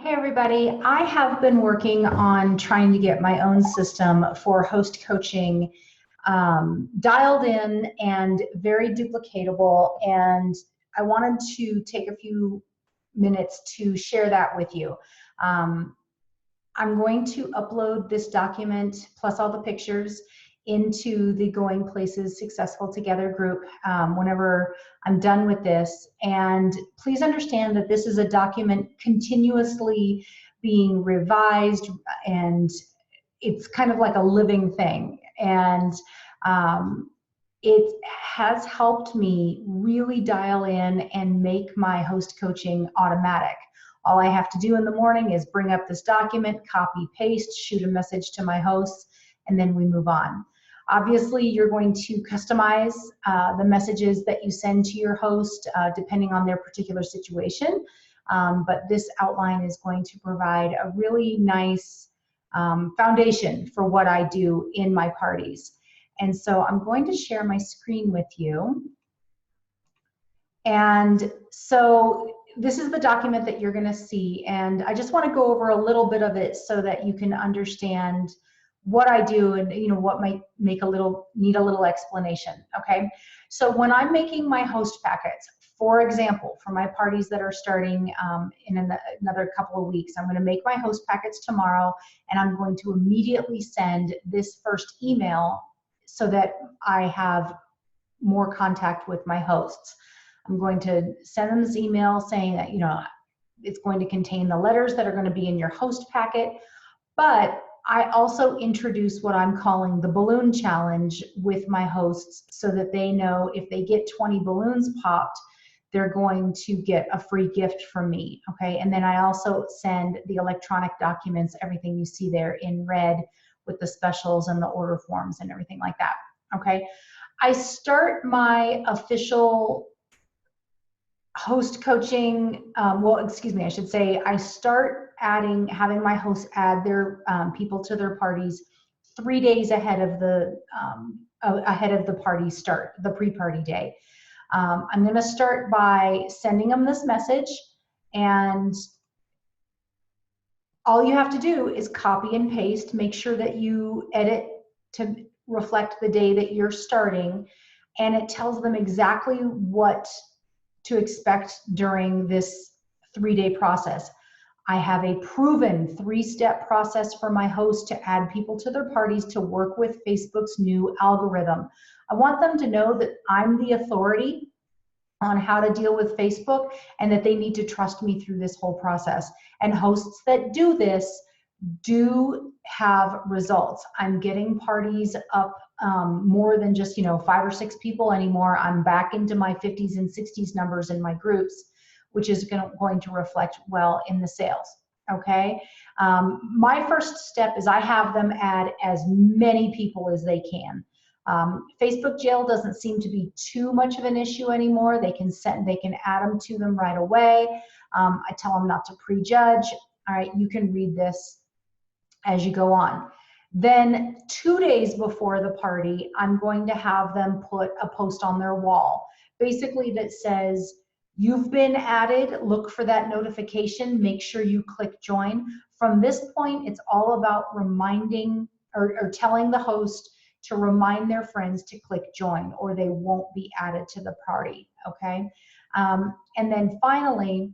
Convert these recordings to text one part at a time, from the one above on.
Hey everybody, I have been working on trying to get my own system for host coaching dialed in and very duplicatable, and I wanted to take a few minutes to share that with you. Um, I'm going to upload this document plus all the pictures into the Going Places Successful Together group whenever I'm done with this. And please understand that this is a document continuously being revised, and it's kind of like a living thing. And it has helped me really dial in and make my host coaching automatic. All I have to do in the morning is bring up this document, copy, paste, shoot a message to my hosts, and then we move on. Obviously, you're going to customize the messages that you send to your host depending on their particular situation, but this outline is going to provide a really nice foundation for what I do in my parties. And so I'm going to share my screen with you. And so this is the document that you're going to see, and I just want to go over a little bit of it so that you can understand what I do and what might need a little explanation. Okay, so when I'm making my host packets, for example, for my parties that are starting in another couple of weeks, I'm going to make my host packets tomorrow, and I'm going to immediately send this first email so that I have more contact with my hosts. I'm going to send them this email saying that, it's going to contain the letters that are going to be in your host packet, but I also introduce what I'm calling the balloon challenge with my hosts so that they know if they get 20 balloons popped, they're going to get a free gift from me, okay? And then I also send the electronic documents, everything you see there in red with the specials and the order forms and everything like that, okay? I start my official host coaching, I should say I start having my hosts add their people to their parties 3 days ahead of the party start, the pre-party day. I'm going to start by sending them this message, and all you have to do is copy and paste, make sure that you edit to reflect the day that you're starting, and it tells them exactly what to expect during this 3-day process. I have a proven 3-step process for my hosts to add people to their parties to work with Facebook's new algorithm. I want them to know that I'm the authority on how to deal with Facebook and that they need to trust me through this whole process. And hosts that do this do have results. I'm getting parties up more than just 5 or 6 people anymore. I'm back into my 50s and 60s numbers in my groups, which is going to reflect well in the sales. Okay, my first step is I have them add as many people as they can. Facebook jail doesn't seem to be too much of an issue anymore. They can add them to them right away. I tell them not to prejudge. All right, you can read this as you go on. Then 2 days before the party, I'm going to have them put a post on their wall, basically that says, you've been added, look for that notification, make sure you click join. From this point, it's all about reminding or telling the host to remind their friends to click join, or they won't be added to the party, okay? And then finally,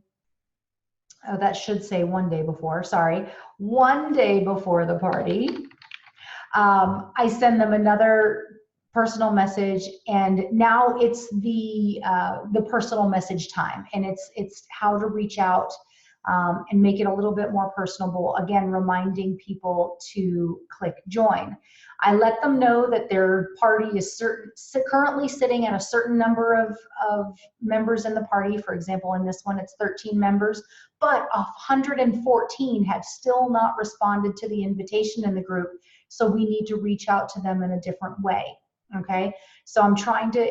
that should say 1 day before, sorry. 1 day before the party, I send them another personal message, and now it's the personal message time, and it's how to reach out and make it a little bit more personable. Again, reminding people to click join. I let them know that their party is currently sitting at a certain number of members in the party. For example, in this one, it's 13 members, but 114 have still not responded to the invitation in the group. So we need to reach out to them in a different way. Okay, so I'm trying to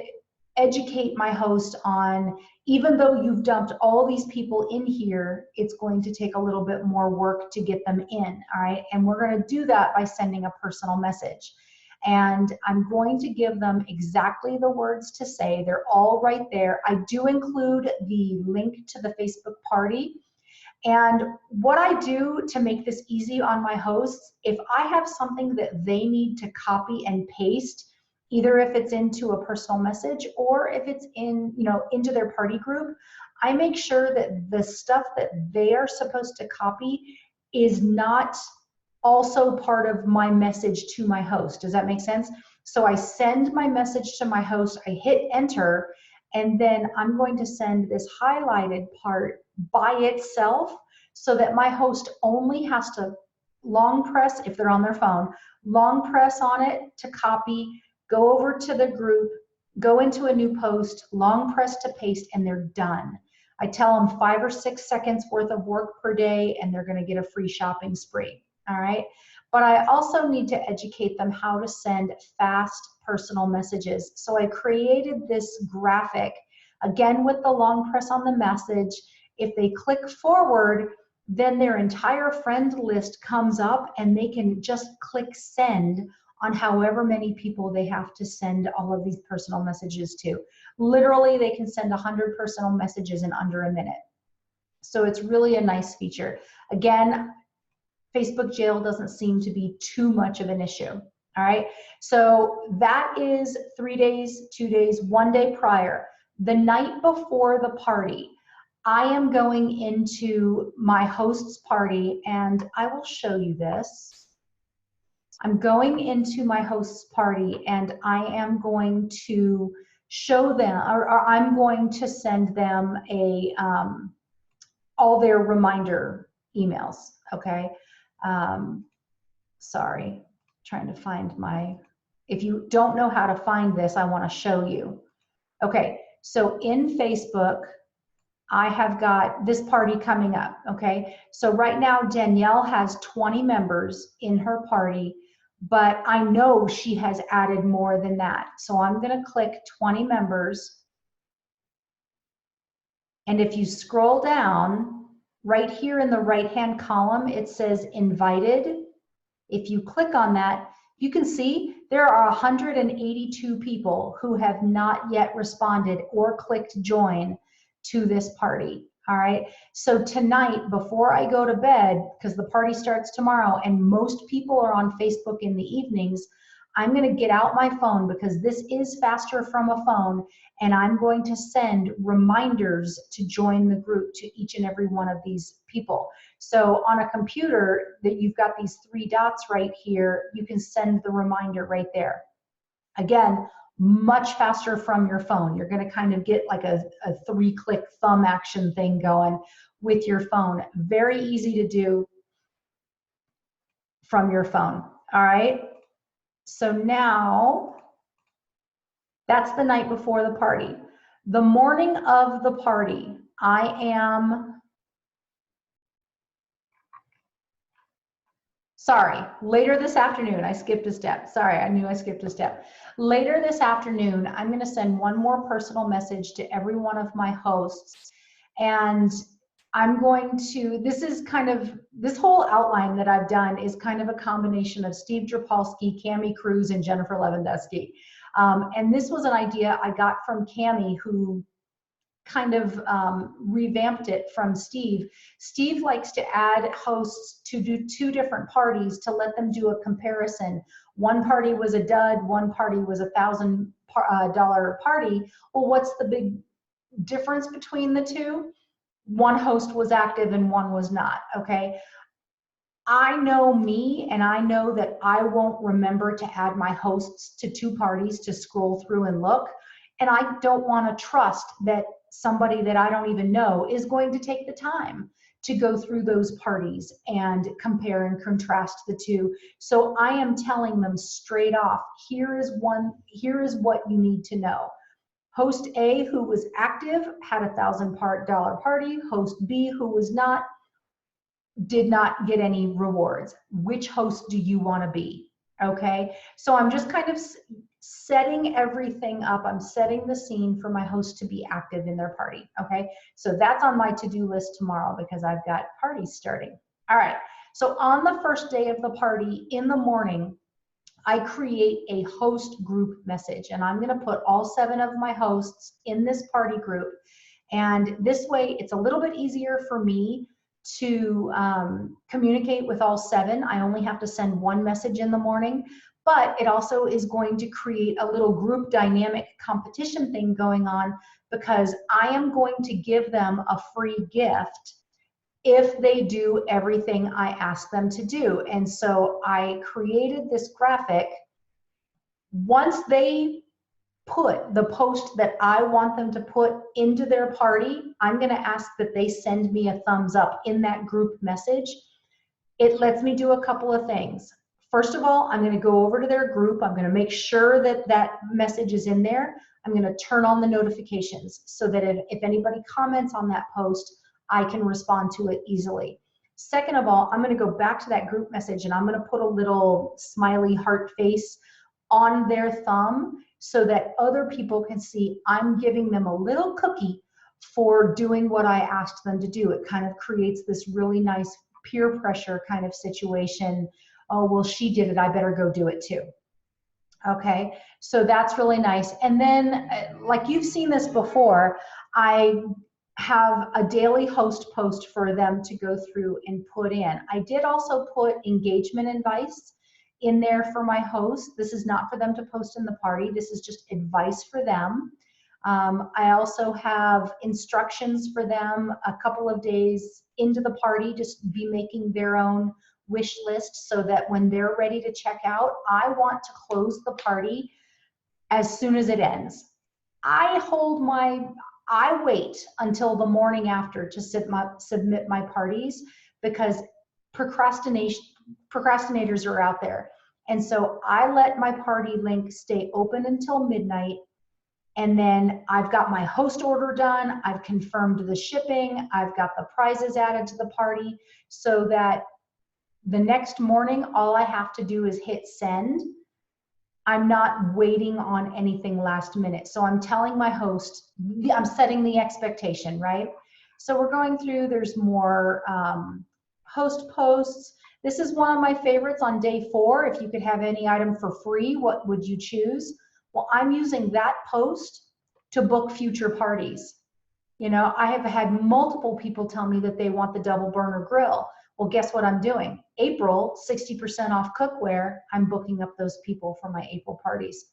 educate my host on, even though you've dumped all these people in here, it's going to take a little bit more work to get them in, all right? And we're going to do that by sending a personal message. And I'm going to give them exactly the words to say. They're all right there. I do include the link to the Facebook party, And what I do to make this easy on my hosts, if I have something that they need to copy and paste, either if it's into a personal message or if it's in, into their party group, I make sure that the stuff that they are supposed to copy is not also part of my message to my host. Does that make sense? So I send my message to my host, I hit enter, and then I'm going to send this highlighted part by itself so that my host only has to long press, if they're on their phone, long press on it to copy, go over to the group, go into a new post, long press to paste, and they're done. I tell them 5 or 6 seconds worth of work per day, and they're going to get a free shopping spree. All right. But I also need to educate them how to send fast personal messages. So I created this graphic, again, with the long press on the message. If they click forward, then their entire friend list comes up and they can just click send on however many people they have to send all of these personal messages to. Literally, they can send 100 personal messages in under a minute. So it's really a nice feature. Again, Facebook jail doesn't seem to be too much of an issue. All right, so that is 3 days, 2 days, 1 day prior. The night before the party, I am going into my host's party, and I will show you this. I'm going into my host's party, and I am going to show them, or I'm going to send them all their reminder emails, okay? Sorry, trying to find my, if you don't know how to find this, I want to show you. Okay, so in Facebook, I have got this party coming up, okay? So right now, Danielle has 20 members in her party, but I know she has added more than that. So I'm gonna click 20 members. And if you scroll down, right here in the right-hand column, it says invited. If you click on that, you can see there are 182 people who have not yet responded or clicked join to this party. All right. So tonight, before I go to bed, because the party starts tomorrow and most people are on Facebook in the evenings, I'm going to get out my phone, because this is faster from a phone, and I'm going to send reminders to join the group to each and every one of these people. So on a computer, that you've got these 3 dots right here, you can send the reminder right there. Again, much faster from your phone. You're going to kind of get like a 3-click thumb action thing going with your phone. Very easy to do from your phone. All right. So now that's the night before the party. The morning of the party, later this afternoon, I skipped a step. Sorry, I knew I skipped a step. Later this afternoon, I'm going to send one more personal message to every one of my hosts. And I'm going to, this whole outline that I've done is kind of a combination of Steve Drapolsky, Cami Cruz, and Jennifer Lewandowski. And this was an idea I got from Cami, who kind of revamped it from Steve. Steve likes to add hosts to do 2 different parties to let them do a comparison. One party was a dud, one party was $1,000 party. Well, what's the big difference between the 2? One host was active and one was not, okay? I know me, and I know that I won't remember to add my hosts to 2 parties to scroll through and look. And I don't want to trust that somebody that I don't even know is going to take the time to go through those parties and compare and contrast the 2. So I am telling them straight off, here is what you need to know. Host A, who was active, had $1,000 party. Host B, who was not, did not get any rewards. Which host do you want to be? Okay, so I'm just kind of setting everything up. I'm setting the scene for my host to be active in their party. Okay, so that's on my to-do list tomorrow, because I've got parties starting. All right, so on the first day of the party in the morning, I create a host group message, and I'm going to put all 7 of my hosts in this party group. And this way, it's a little bit easier for me to communicate with all 7. I only have to send one message in the morning, but it also is going to create a little group dynamic competition thing going on, because I am going to give them a free gift if they do everything I ask them to do. And so I created this graphic. Once they put the post that I want them to put into their party, I'm going to ask that they send me a thumbs up in that group message. It lets me do a couple of things. First of all, I'm going to go over to their group. I'm going to make sure that that message is in there. I'm going to turn on the notifications so that if anybody comments on that post, I can respond to it easily. Second of all, I'm going to go back to that group message and I'm going to put a little smiley heart face on their thumb so that other people can see I'm giving them a little cookie for doing what I asked them to do. It kind of creates this really nice peer pressure kind of situation. Oh, well, she did it, I better go do it too. Okay, so that's really nice. And then, like you've seen this before, I have a daily host post for them to go through and put in. I did also put engagement advice in there for my host. This is not for them to post in the party. This is just advice for them. I also have instructions for them a couple of days into the party, just be making their own wish list so that when they're ready to check out, I want to close the party as soon as it ends. I wait until the morning after to submit my parties, because procrastinators are out there. And so I let my party link stay open until midnight. And then I've got my host order done. I've confirmed the shipping. I've got the prizes added to the party so that the next morning, all I have to do is hit send. I'm not waiting on anything last minute. So I'm telling my host, I'm setting the expectation, right? So we're going through, there's more host posts. This is one of my favorites on day 4. If you could have any item for free, what would you choose? Well, I'm using that post to book future parties. You know, I have had multiple people tell me that they want the double burner grill. Well, guess what I'm doing? April, 60% off cookware. I'm booking up those people for my April parties.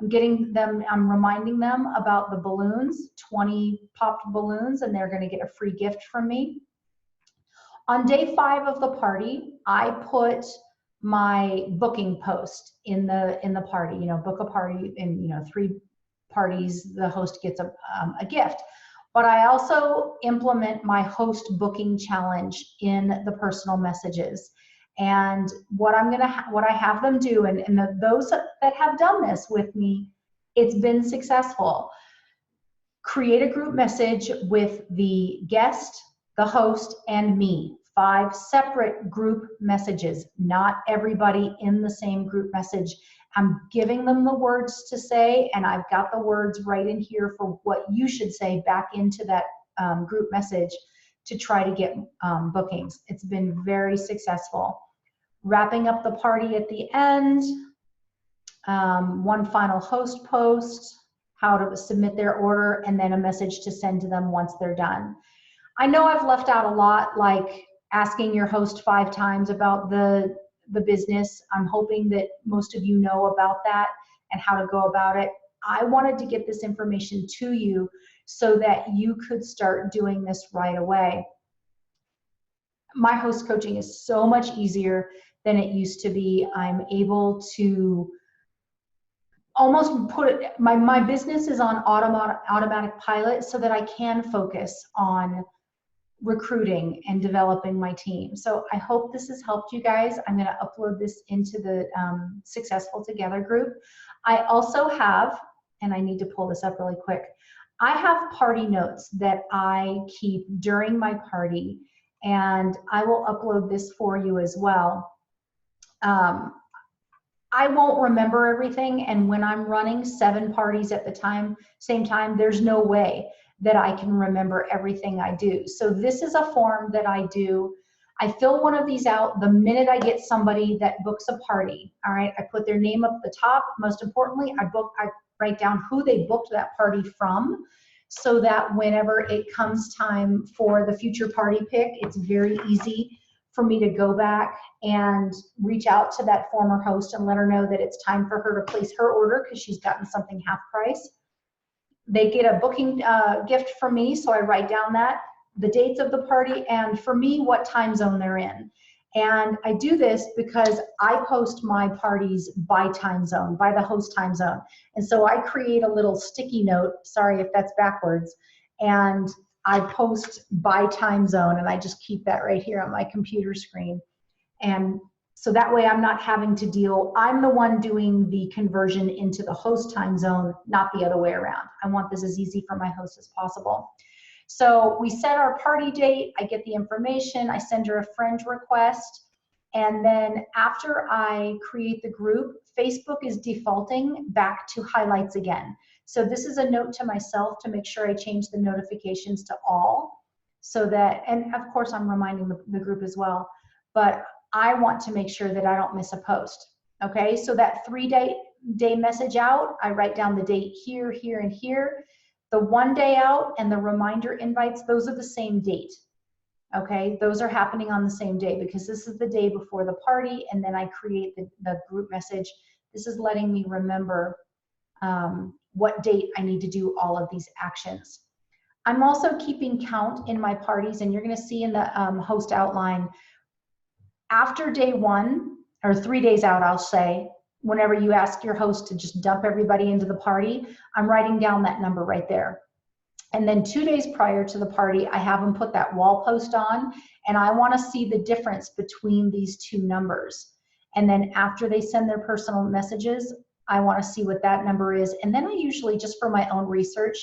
I'm reminding them about the balloons, 20 popped balloons, and they're going to get a free gift from me. On day 5 of the party, I put my booking post in the party. You know, book a party in 3 parties, the host gets a gift. But I also implement my host booking challenge in the personal messages. And what I have them do, and those that have done this with me, it's been successful. Create a group message with the guest, the host, and me. 5 separate group messages, not everybody in the same group message. I'm giving them the words to say, and I've got the words right in here for what you should say back into that group message to try to get bookings. It's been very successful. Wrapping up the party at the end, one final host post, how to submit their order, and then a message to send to them once they're done. I know I've left out a lot, like asking your host 5 times about the business. I'm hoping that most of you know about that and how to go about it. I wanted to get this information to you so that you could start doing this right away. My host coaching is so much easier than it used to be. I'm able to almost put it, my business is on automatic pilot so that I can focus on recruiting and developing my team. So I hope this has helped you guys. I'm going to upload this into the Successful Together group. I also have, and I need to pull this up really quick, I have party notes that I keep during my party, and I will upload this for you as well. I won't remember everything, and when I'm running 7 parties at the same time, there's no way that I can remember everything I do. So this is a form that I do. I fill one of these out the minute I get somebody that books a party. All right, I put their name up at the top. Most importantly, I write down who they booked that party from. so that whenever it comes time for the future party pick, it's very easy for me to go back and reach out to that former host and let her know that it's time for her to place her order because she's gotten something half price. They get a booking gift from me, so I write down the dates of the party, and for me, what time zone they're in. And I do this because I post my parties by time zone, by the host time zone. And so I create a little sticky note, sorry if that's backwards, and I post by time zone, and I just keep that right here on my computer screen. And so that way I'm not having to deal, I'm the one doing the conversion into the host time zone, not the other way around. I want this as easy for my host as possible. So we set our party date, I get the information, I send her a friend request, and then after I create the group, Facebook is defaulting back to highlights again. So this is a note to myself to make sure I change the notifications to all, so that, and of course I'm reminding the group as well, but I want to make sure that I don't miss a post. Okay, so that 3-day message out, I write down the date here, here, and here. The 1 day out and the reminder invites, those are the same date. Okay, those are happening on the same day because this is the day before the party, and then I create the group message. This is letting me remember what date I need to do all of these actions. I'm also keeping count in my parties, and you're going to see in the host outline, after day 1, or 3 days out, I'll say, whenever you ask your host to just dump everybody into the party, I'm writing down that number right there. And then 2 days prior to the party, I have them put that wall post on, and I want to see the difference between these two numbers. And then after they send their personal messages, I want to see what that number is. And then I usually, just for my own research,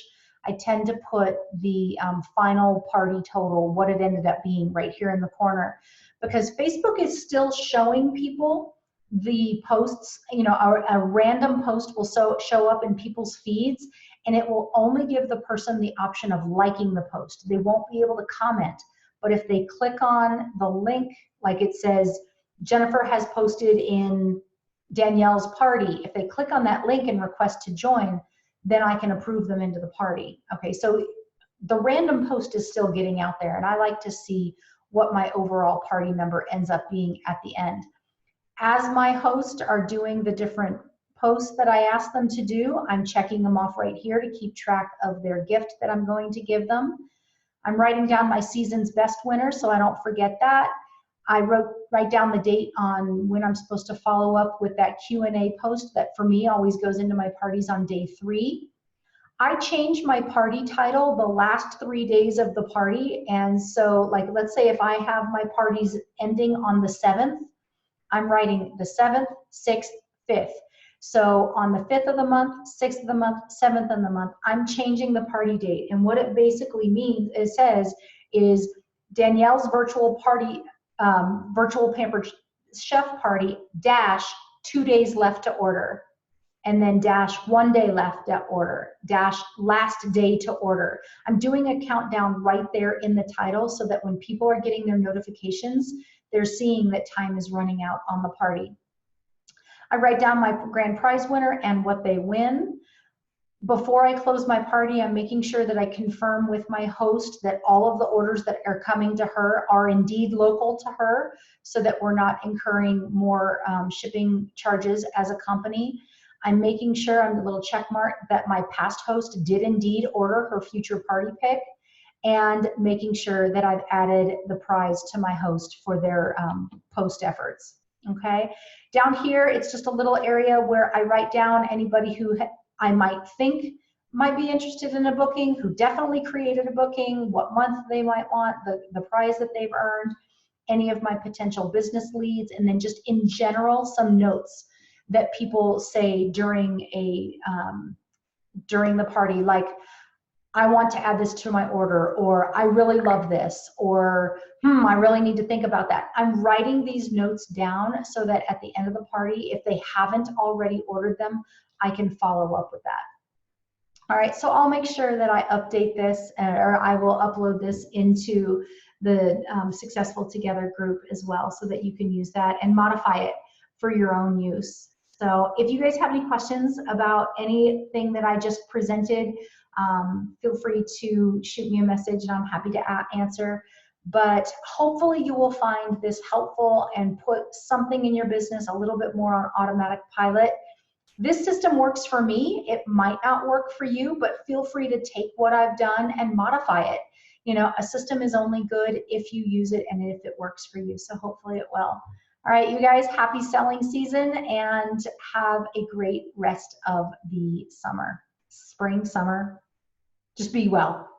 I tend to put the final party total, what it ended up being, right here in the corner. Because Facebook is still showing people the posts, you know, a random post will show up in people's feeds, and it will only give the person the option of liking the post. They won't be able to comment. But if they click on the link, like it says, Jennifer has posted in Danielle's party, if they click on that link and request to join, then I can approve them into the party. Okay, so the random post is still getting out there, and I like to see what my overall party number ends up being at the end. As my hosts are doing the different posts that I ask them to do, I'm checking them off right here to keep track of their gift that I'm going to give them. I'm writing down my season's best winner so I don't forget that. I write down the date on when I'm supposed to follow up with that Q&A post that for me always goes into my parties on day 3. I change my party title the last 3 days of the party, and so like let's say if I have my parties ending on the 7th, I'm writing the 7th, 6th, 5th. So on the 5th of the month, 6th of the month, 7th of the month, I'm changing the party date. And what it basically means, it says, is Danielle's virtual party, virtual Pampered Chef party, dash 2 days left to order. And then dash 1 day left to order, dash last day to order. I'm doing a countdown right there in the title so that when people are getting their notifications, they're seeing that time is running out on the party. I write down my grand prize winner and what they win. Before I close my party, I'm making sure that I confirm with my host that all of the orders that are coming to her are indeed local to her, so that we're not incurring more shipping charges as a company. I'm making sure, I'm a little check mark, that my past host did indeed order her future party pick, and making sure that I've added the prize to my host for their post efforts. Okay, down here, it's just a little area where I write down anybody who I might think might be interested in a booking, who definitely created a booking, what month they might want, the prize that they've earned, any of my potential business leads, and then just in general, some notes that people say during the party, like, I want to add this to my order, or I really love this, or I really need to think about that. I'm writing these notes down so that at the end of the party, if they haven't already ordered them, I can follow up with that. All right, so I'll make sure that I update this, or I will upload this into the Successful Together group as well, so that you can use that and modify it for your own use. So if you guys have any questions about anything that I just presented, feel free to shoot me a message and I'm happy to answer. But hopefully you will find this helpful and put something in your business a little bit more on automatic pilot. This system works for me. It might not work for you, but feel free to take what I've done and modify it. You know, a system is only good if you use it and if it works for you. So hopefully it will. All right, you guys, happy selling season and have a great rest of the summer. Spring, summer. Just be well.